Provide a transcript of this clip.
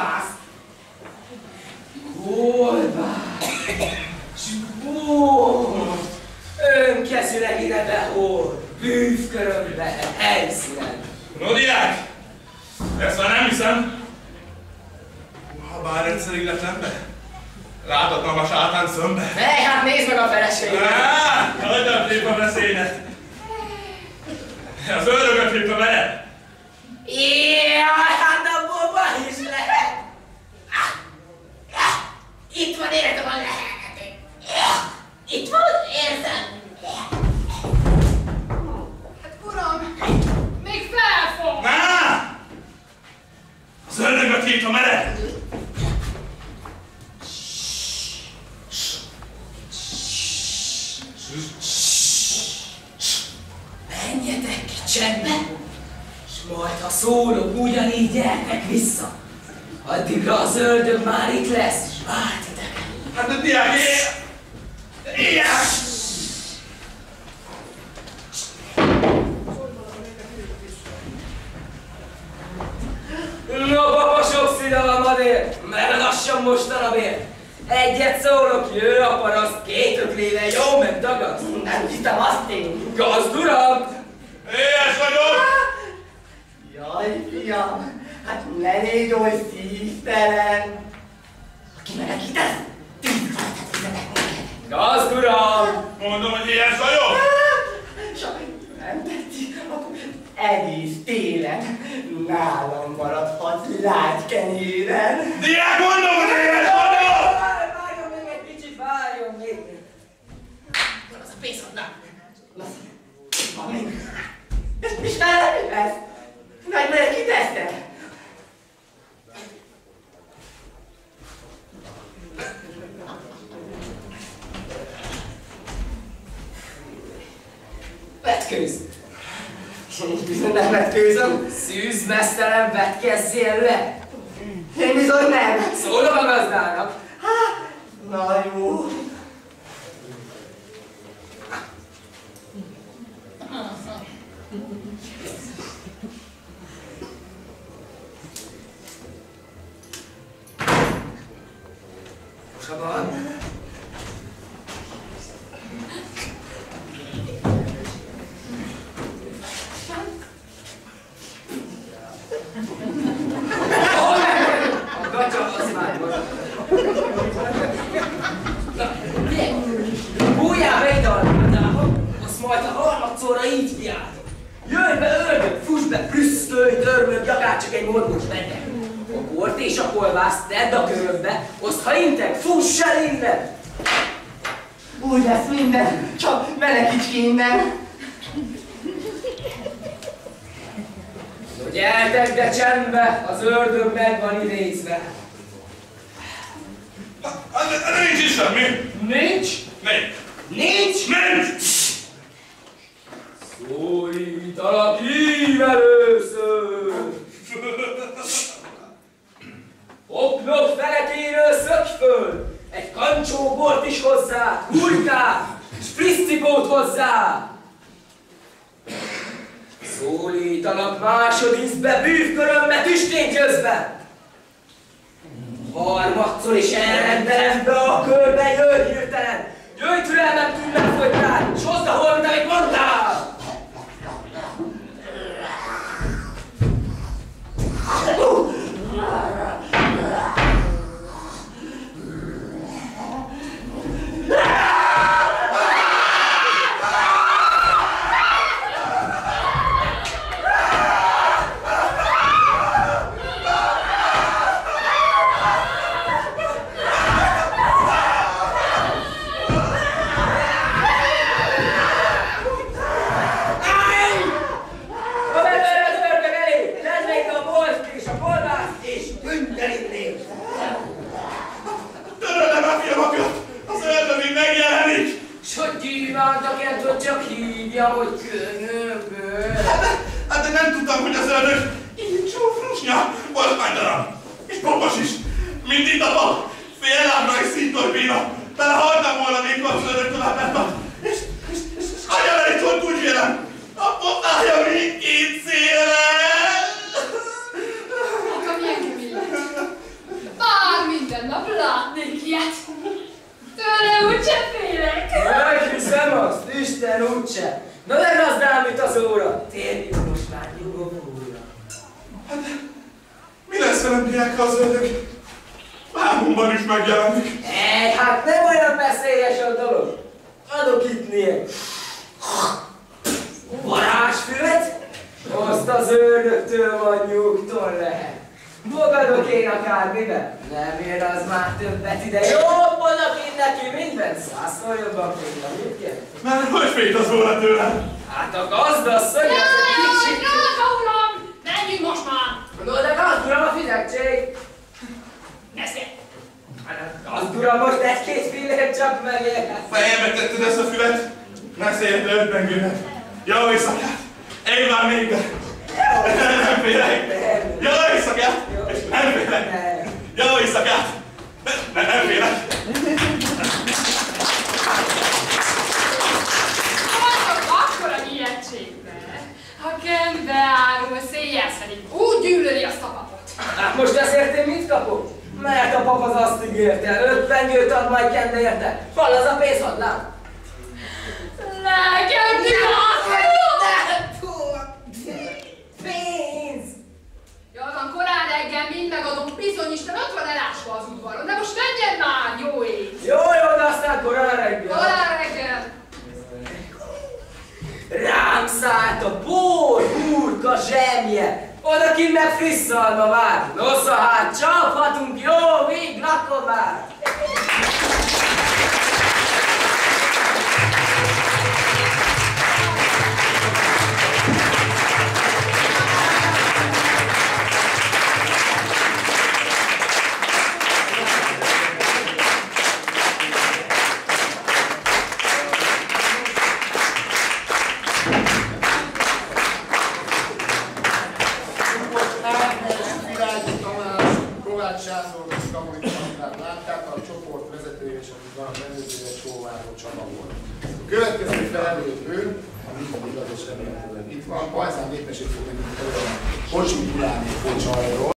kolbász! Kolbász! S bort! Önkezűleg ide behol! Bűvkörömbe, helyszínen! No, diák! Ezt már nem hiszem! Ha bár egyszer illetlen be, láthatnam a sátán szömbe. Hey, hát nézd meg a feleséget! Hagyd a trépa beszédet! Az ördögöt hívta vele! Jaj, hát abból baj is lehet! Itt van, értem a lehetőség! Itt van, érzem! Hát uram, még felfog! Ná! Az ördögöt hívta vele! Menjetek ki csendbe, s majd ha szólok, ugyanígy gyertek vissza. Addigra az ördög már itt lesz, s vár titeket. Hát a diák, diák! No, papa, sok szidalom adél, megadasson mostanabér. Egyet szólok, jö a paraszt, két öklével jó megdagadt. Nem hittem azt én. Gazd uram! Éhes vagyok! Jaj, fiam, hát ne légy oly szívtelen. Aki menekítesz, tűzváltat fizetek neked. Gazd uram! Mondom, hogy éhes vagyok! Csak nem tetszik, akkor egész télen nálam maradhat lágykenyéren. Diák, mondom, hogy éhes vagyok! Várjon még egy kicsit, várjon még. Hol az a pénzadnál? Van még. Istenem, ez? Nagy menekítette? Vetkőz! Én bizony nem vetkőzöm. Szűz, mesztelen, vetkezzél le! Én bizony nem. Szólom a gazdának. Na jó. Sabad. A gatya az már van. Bújjál be ide a ládába, azt majd a harmadszorra így kiáltok. Jöjj be, ördög, fuss be, prüsszölj, dörmög, akár csak egy morgós megyek. A bort és a kolbászt tedd a körömbe, azt ha intek, fuss el innen! Úgy lesz minden, csak menekíts ki innen! No, gyertek, de csendbe, az ördög meg van idézve. Nincs is semmi! Nincs? Nincs! Nincs? Nincs! Szólítalak így először! Oknok felekéről szökj föl! Egy kancsó bort is hozzá, hurkát, s friszcipót hozzá! Szólítalak másodízbe, bűvkörömbe, tüstény közbe! Harmadszor is elrendelem be a körbe, jöjj hirtelen! Jöjj türelmem tűnnek folytál, s hozd a holmit, amit mondtál! Hogy könyököl. Hát de nem tudtam, hogy az ördög így csúfrusnya volt nagy darab. És popos is. Mint itt a pap. Fél lábra és színtorbína. Belehaltam volna, még az ördög tovább betart. És anyám el itt volt, úgy vélem. A pofája mindkét szélen. Maga milyen kemény lett. Isten úgyse. Na legazdál, mit az óra? Térjünk most már nyugovóra. Hát, mi lesz velem, Piák, ha az ördög álmomban is megjelenik? Hát nem olyan veszélyes a dolog. Adok itt nél. Varázsfüvet? Azt az ördögtől van nyugton lehet. Fogadok én akármiben. Nem ér az már többet ide. Jobb odakint neki minden. 100-szor jobban félre, mit kell? Már hogy félt az óra tőlem? Hát a gazdasszony az egy kicsit... Drága uram! Menjünk most már! No, de gazduram a fizetség. Nézd! Gazduram most egy-két fillért csak megérhet. Fejembe tetted ezt a füvet? Ne széljen le 5 pengőnek. Jó éjszakát! Én már még nem félek! Jó éjszakát! És nem félek! Jó éjszakát! Nem félek! Voltak akkora ijegységbe, ha Kembe árul széjjel szerint úgy gyűlöli azt a papot. Hát most ezért én mit kapok? Mert a pap az azt ígérte, 5 pengőt ad majd Kembe érte. Hol az a pénzhadlám? Nekem Pénz! Jól van, korán reggel mind megadom, bizony Isten ott van elásva az udvaron, de most menjen már, jó ég! Jó, de aztán korán reggel. Korán reggel! Rám szállt a bor, hurka zsemje. Odakint meg friss szalma vár. Nosza hát, csaphatunk, jó vég, lakom már. Látták, a csoport vezetője és a rendezője Csóváró Csaba volt. A következő felelőtő, ha minden igaz és remélhetőleg itt van, Bajzán népesség fog nekünk előadni Kocsi Gyuláné Kocsajról.